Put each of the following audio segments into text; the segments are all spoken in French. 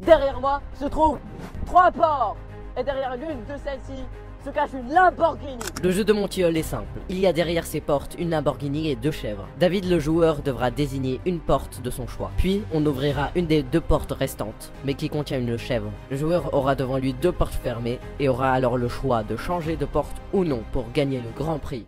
Derrière moi se trouvent 3 portes. Et derrière l'une de celles-ci se cache une Lamborghini. Le jeu de mon tilleul est simple. Il y a derrière ces portes une Lamborghini et 2 chèvres. David le joueur devra désigner une porte de son choix. Puis on ouvrira une des 2 portes restantes, mais qui contient une chèvre. Le joueur aura devant lui 2 portes fermées et aura alors le choix de changer de porte ou non pour gagner le grand prix.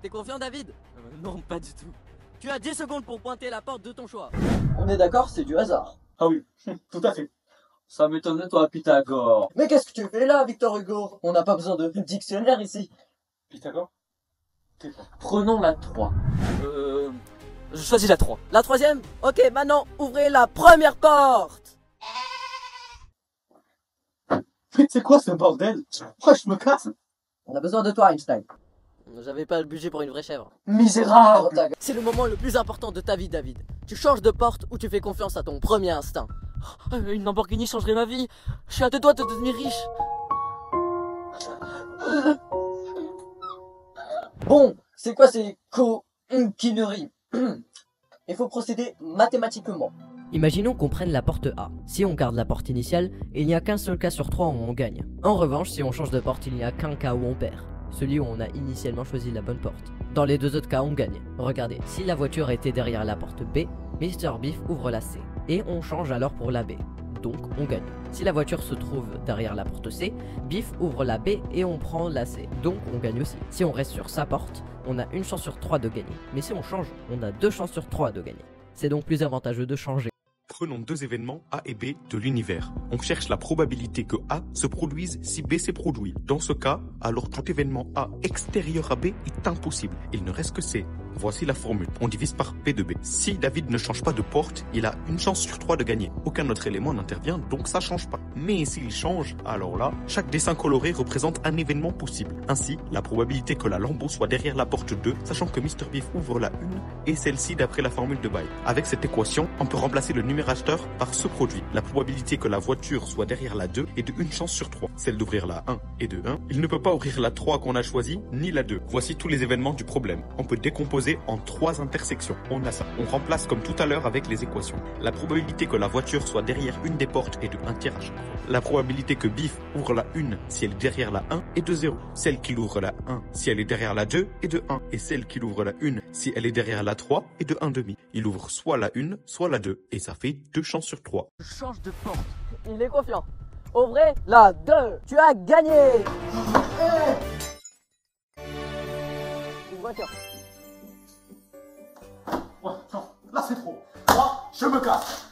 T'es confiant, David? Non, pas du tout. Tu as 10 secondes pour pointer la porte de ton choix. On est d'accord, c'est du hasard. Ah oui, tout à fait. Ça m'étonne de toi, Pythagore. Mais qu'est-ce que tu fais là, Victor Hugo? On n'a pas besoin de dictionnaire ici. Pythagore? Prenons la 3. Je choisis la 3. La 3e? Ok, maintenant, ouvrez la première porte. Mais c'est quoi ce bordel? Pourquoi je me casse? On a besoin de toi, Einstein. J'avais pas le budget pour une vraie chèvre. Misérable! C'est le moment le plus important de ta vie, David. Tu changes de porte ou tu fais confiance à ton premier instinct. Une Lamborghini changerait ma vie. Je suis à 2 doigts de devenir riche. Bon, c'est quoi ces coquineries? Il faut procéder mathématiquement. Imaginons qu'on prenne la porte A. Si on garde la porte initiale, il n'y a qu'un seul cas sur 3 où on gagne. En revanche, si on change de porte, il n'y a qu'un cas où on perd. Celui où on a initialement choisi la bonne porte. Dans les 2 autres cas, on gagne. Regardez, si la voiture était derrière la porte B, Mr Beef ouvre la C. Et on change alors pour la B. Donc on gagne. Si la voiture se trouve derrière la porte C, Biff ouvre la B et on prend la C. Donc on gagne aussi. Si on reste sur sa porte, on a une chance sur 3 de gagner. Mais si on change, on a 2 chances sur 3 de gagner. C'est donc plus avantageux de changer. Prenons 2 événements A et B de l'univers. On cherche la probabilité que A se produise si B s'est produit. Dans ce cas, alors tout événement A extérieur à B est impossible. Il ne reste que C. Voici la formule. On divise par P de B. Si David ne change pas de porte, il a une chance sur 3 de gagner. Aucun autre élément n'intervient, donc ça change pas. Mais s'il change, alors là, chaque dessin coloré représente un événement possible. Ainsi, la probabilité que la Lambo soit derrière la porte 2, sachant que Mr Beef ouvre la 1, est celle-ci d'après la formule de Bay. Avec cette équation, on peut remplacer le numérateur par ce produit. La probabilité que la voiture soit derrière la 2 est de 1 chance sur 3. Celle d'ouvrir la 1 est de 1. Il ne peut pas ouvrir la 3 qu'on a choisie, ni la 2. Voici tous les événements du problème. On peut décomposer en 3 intersections. On a ça. On remplace comme tout à l'heure avec les équations. La probabilité que la voiture soit derrière une des portes est de 1 tiers à chaque fois. La probabilité que Biff ouvre la 1 si elle est derrière la 1 est de 0. Celle qui ouvre la 1 si elle est derrière la 2 est de 1. Et celle qui ouvre la 1 si elle est derrière la 3 est de 1,5. Il ouvre soit la 1, soit la 2. Et ça fait 2 chances sur 3. Change de porte. Il est confiant. Ouvrez la 2. Tu as gagné. Une voiture. Ouais, non, là c'est trop. Moi, je me casse.